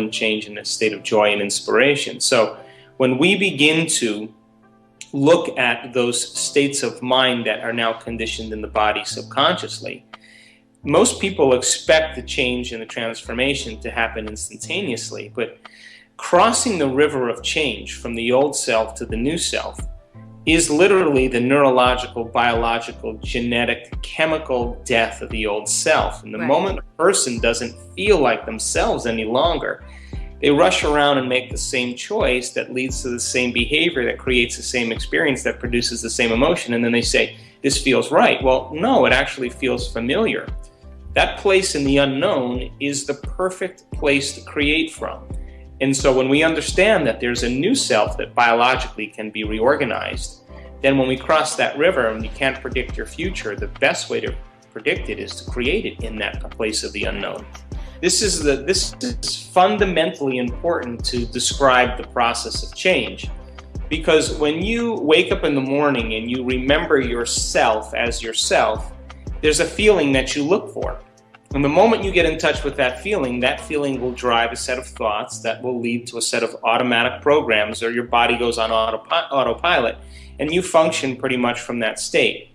and change in a state of joy and inspiration. So when we begin to look at those states of mind that are now conditioned in the body subconsciously, most people expect the change and the transformation to happen instantaneously, but crossing the river of change from the old self to the new self is literally the neurological, biological, genetic, chemical death of the old self. And the moment a person doesn't feel like themselves any longer, they rush around and make the same choice that leads to the same behavior, that creates the same experience, that produces the same emotion, and then they say, this feels right. Well, no, it actually feels familiar. That place in the unknown is the perfect place to create from. And so when we understand that there's a new self that biologically can be reorganized, then when we cross that river and you can't predict your future, the best way to predict it is to create it in that place of the unknown. This is fundamentally important to describe the process of change, because when you wake up in the morning and you remember yourself as yourself, there's a feeling that you look for. And the moment you get in touch with that feeling will drive a set of thoughts that will lead to a set of automatic programs, or your body goes on autopilot, and you function pretty much from that state.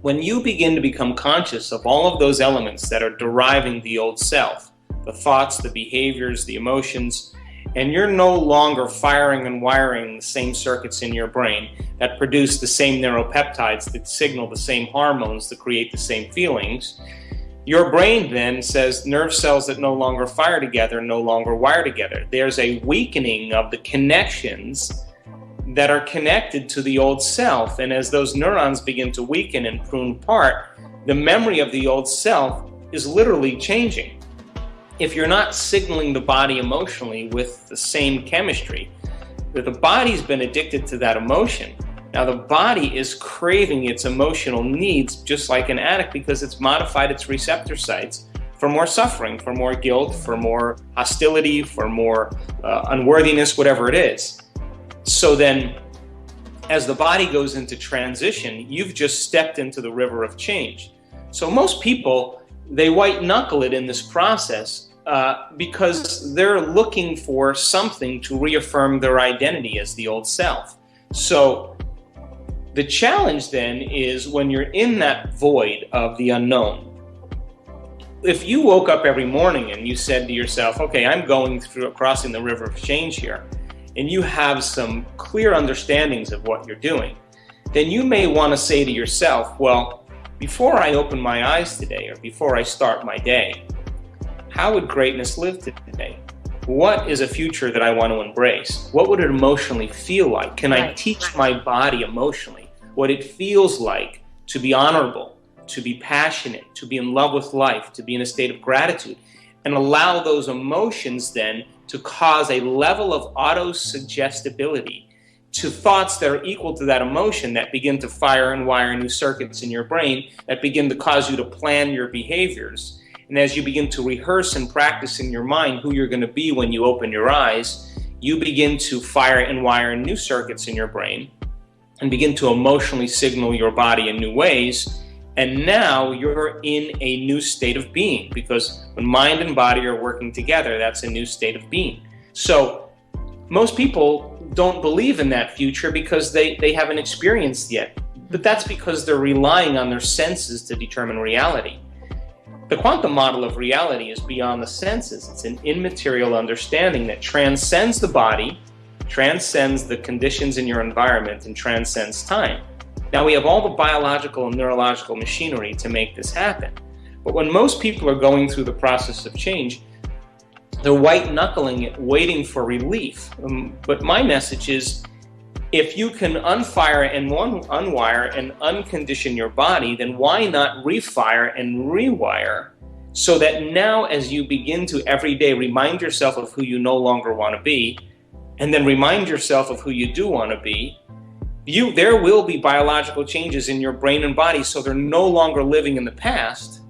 When you begin to become conscious of all of those elements that are deriving the old self, the thoughts, the behaviors, the emotions, and you're no longer firing and wiring the same circuits in your brain that produce the same neuropeptides that signal the same hormones that create the same feelings, your brain then says nerve cells that no longer fire together no longer wire together. There's a weakening of the connections that are connected to the old self, and as those neurons begin to weaken and prune apart, the memory of the old self is literally changing. If you're not signaling the body emotionally with the same chemistry, that the body's been addicted to that emotion. Now the body is craving its emotional needs just like an addict, because it's modified its receptor sites for more suffering, for more guilt, for more hostility, for more unworthiness, whatever it is. So then, as the body goes into transition, you've just stepped into the river of change. So most people, they white knuckle it in this process because they're looking for something to reaffirm their identity as the old self. So the challenge then is when you're in that void of the unknown. If you woke up every morning and you said to yourself, okay, I'm going through crossing the river of change here, and you have some clear understandings of what you're doing, then you may want to say to yourself, well, before I open my eyes today, or before I start my day, how would greatness live today? What is a future that I want to embrace? What would it emotionally feel like? Can I teach my body emotionally what it feels like to be honorable, to be passionate, to be in love with life, to be in a state of gratitude, and allow those emotions then to cause a level of auto-suggestibility to thoughts that are equal to that emotion, that begin to fire and wire new circuits in your brain, that begin to cause you to plan your behaviors. And as you begin to rehearse and practice in your mind who you're going to be when you open your eyes, you begin to fire and wire new circuits in your brain and begin to emotionally signal your body in new ways. And now you're in a new state of being, because when mind and body are working together, that's a new state of being. So most people don't believe in that future because they haven't experienced yet. But that's because they're relying on their senses to determine reality. The quantum model of reality is beyond the senses. It's an immaterial understanding that transcends the body, transcends the conditions in your environment, and transcends time. Now we have all the biological and neurological machinery to make this happen. But when most people are going through the process of change, they're white knuckling it, waiting for relief. But my message is, if you can unfire and unwire and uncondition your body, then why not refire and rewire, so that now as you begin to every day remind yourself of who you no longer want to be, and then remind yourself of who you do want to be, there will be biological changes in your brain and body, so they're no longer living in the past,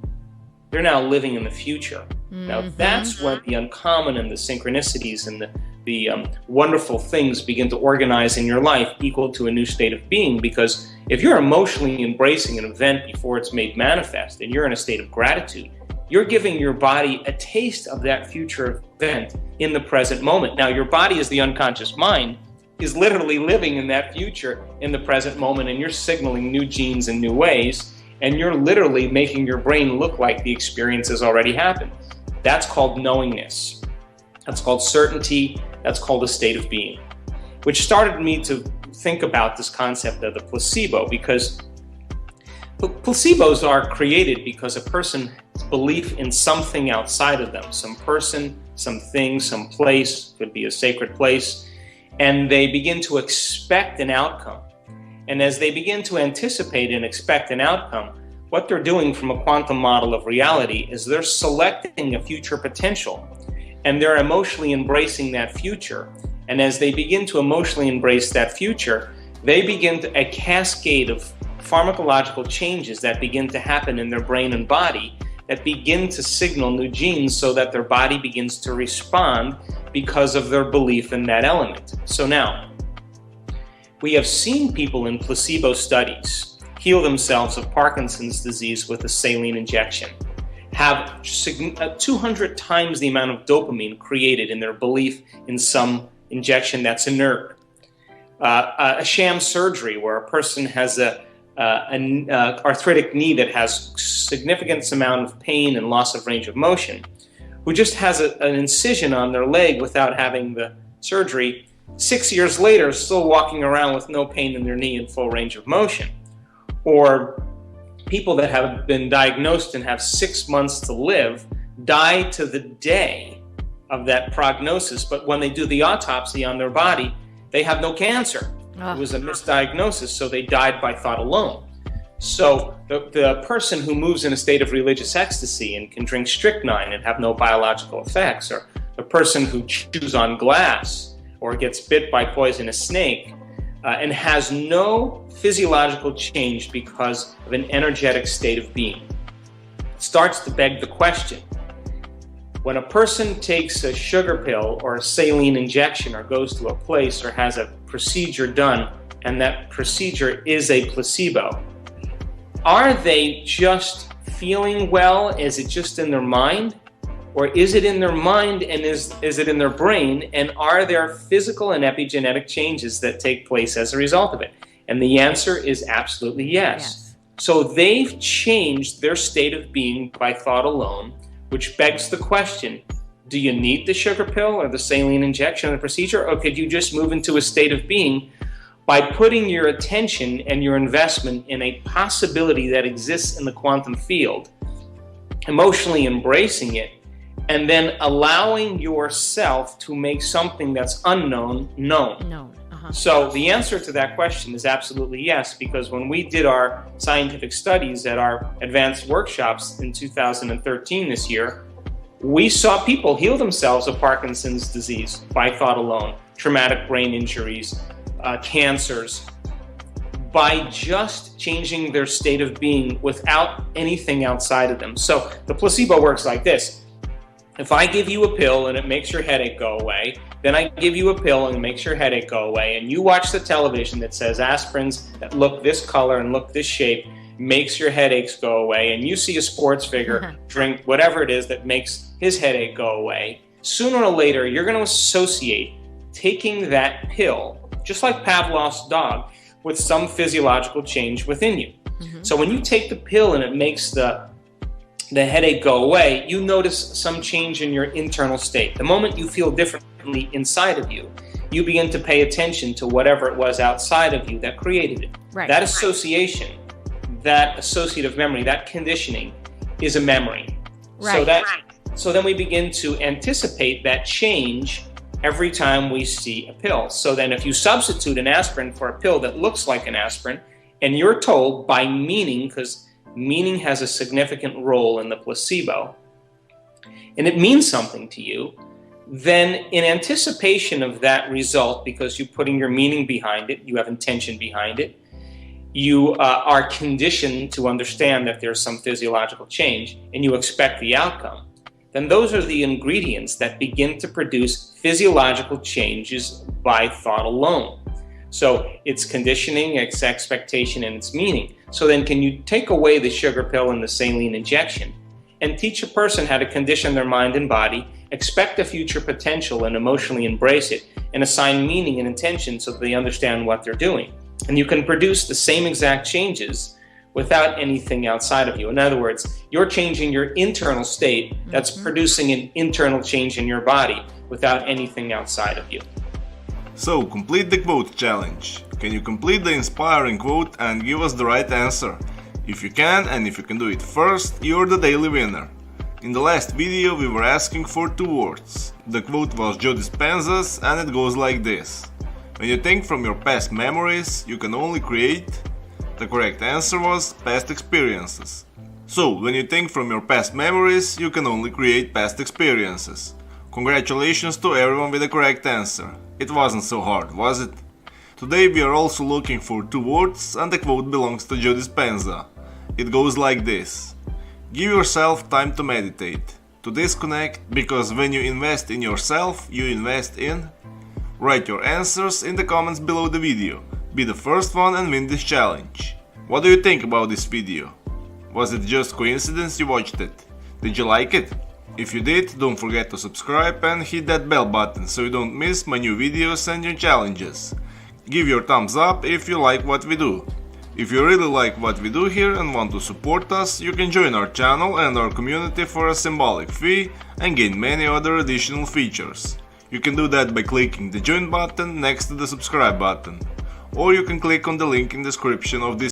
they're now living in the future. Now that's when the uncommon and the synchronicities and the wonderful things begin to organize in your life, equal to a new state of being. Because if you're emotionally embracing an event before it's made manifest, and you're in a state of gratitude, you're giving your body a taste of that future event in the present moment. Now, your body as the unconscious mind is literally living in that future in the present moment, and you're signaling new genes in new ways, and you're literally making your brain look like the experience has already happened. That's called knowingness. That's called certainty. That's called a state of being, which started me to think about this concept of the placebo, because placebos are created because a person's belief in something outside of them, some person, some thing, some place, could be a sacred place, and they begin to expect an outcome. And as they begin to anticipate and expect an outcome, what they're doing from a quantum model of reality is they're selecting a future potential, and they're emotionally embracing that future. And as they begin to emotionally embrace that future, they begin a cascade of pharmacological changes that begin to happen in their brain and body that begin to signal new genes so that their body begins to respond because of their belief in that element. So now, we have seen people in placebo studies heal themselves of Parkinson's disease with a saline injection, have 200 times the amount of dopamine created in their belief in some injection that's inert. A sham surgery where a person has an arthritic knee that has significant amount of pain and loss of range of motion, who just has an incision on their leg without having the surgery, 6 years later still walking around with no pain in their knee and full range of motion. Or people that have been diagnosed and have 6 months to live die to the day of that prognosis, but when they do the autopsy on their body, they have no cancer. It was a misdiagnosis, so they died by thought alone. So the person who moves in a state of religious ecstasy and can drink strychnine and have no biological effects, or the person who chews on glass or gets bit by poisonous snake and has no physiological change because of an energetic state of being, starts to beg the question. When a person takes a sugar pill or a saline injection or goes to a place or has a procedure done, and that procedure is a placebo, are they just feeling well? Is it just in their mind? Or is it in their mind and is it in their brain? And are there physical and epigenetic changes that take place as a result of it? And the answer is absolutely yes. So they've changed their state of being by thought alone, which begs the question, do you need the sugar pill or the saline injection or the procedure, or could you just move into a state of being by putting your attention and your investment in a possibility that exists in the quantum field, emotionally embracing it, and then allowing yourself to make something that's unknown known? So the answer to that question is absolutely yes, because when we did our scientific studies at our advanced workshops in 2013 this year, we saw people heal themselves of Parkinson's disease by thought alone, traumatic brain injuries, cancers, by just changing their state of being without anything outside of them. So the placebo works like this. If I give you a pill and it makes your headache go away, then I give you a pill and it makes your headache go away, and you watch the television that says aspirins that look this color and look this shape makes your headaches go away, and you see a sports figure drink whatever it is that makes his headache go away, sooner or later you're going to associate taking that pill, just like Pavlov's dog, with some physiological change within you. So when you take the pill and it makes the headache go away, you notice some change in your internal state. The moment you feel differently inside of you, you begin to pay attention to whatever it was outside of you that created it. That association, that associative memory, that conditioning is a memory. So then we begin to anticipate that change every time we see a pill. So then if you substitute an aspirin for a pill that looks like an aspirin, and you're told by meaning, because meaning has a significant role in the placebo, and it means something to you, then in anticipation of that result, because you're putting your meaning behind it, you have intention behind it, you are conditioned to understand that there's some physiological change, and you expect the outcome, then those are the ingredients that begin to produce physiological changes by thought alone. So it's conditioning, it's expectation, and it's meaning. So then can you take away the sugar pill and the saline injection and teach a person how to condition their mind and body, expect a future potential and emotionally embrace it, and assign meaning and intention so that they understand what they're doing. And you can produce the same exact changes without anything outside of you. In other words, you're changing your internal state that's producing an internal change in your body without anything outside of you. So, complete the quote challenge. Can you complete the inspiring quote and give us the right answer? If you can, and if you can do it first, you're the daily winner. In the last video we were asking for 2 words. The quote was Joe Dispenza's and it goes like this. When you think from your past memories, you can only create. The correct answer was past experiences. So, when you think from your past memories, you can only create past experiences. Congratulations to everyone with the correct answer. It wasn't so hard, was it? Today we are also looking for 2 words and the quote belongs to Joe Dispenza. It goes like this. Give yourself time to meditate, to disconnect, because when you invest in yourself, you invest in. Write your answers in the comments below the video. Be the first one and win this challenge. What do you think about this video? Was it just coincidence you watched it? Did you like it? If you did, don't forget to subscribe and hit that bell button so you don't miss my new videos and new challenges. Give your thumbs up if you like what we do. If you really like what we do here and want to support us, you can join our channel and our community for a symbolic fee and gain many other additional features. You can do that by clicking the join button next to the subscribe button, or you can click on the link in the description of this